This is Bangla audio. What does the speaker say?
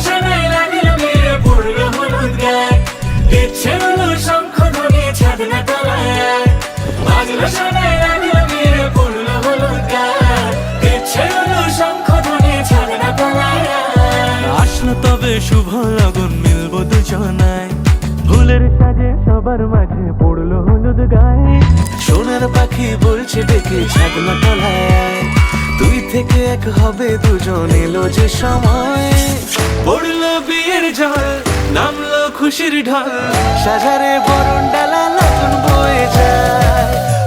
সানাই লাগিল বিয়ে পড়লো হলুদ গায়ে, ইচ্ছে হলো শঙ্খ ধ্বনি ছাদনা তলায়। বাজলো সানাই লাগিল বিয়ে পড়লো হলুদ গায়ে, ইচ্ছে হলো শঙ্খ ধ্বনি ছাদনা তলায়। আসলো তবে শুভ লগন, মিলবো দুজনায়, ফুলের সাজে সবার মাঝে পড়লো হলুদ গায়ে। সোনার পাখি বলছে ডেকে ছাদনা তলায়, দুই থেকে এক হবে দুজন, এলো যে সময়। পড়লো বিয়ের জল, নামলো খুশির ঢল, সাজারে বরণ ডালা লগন বয়ে যায়।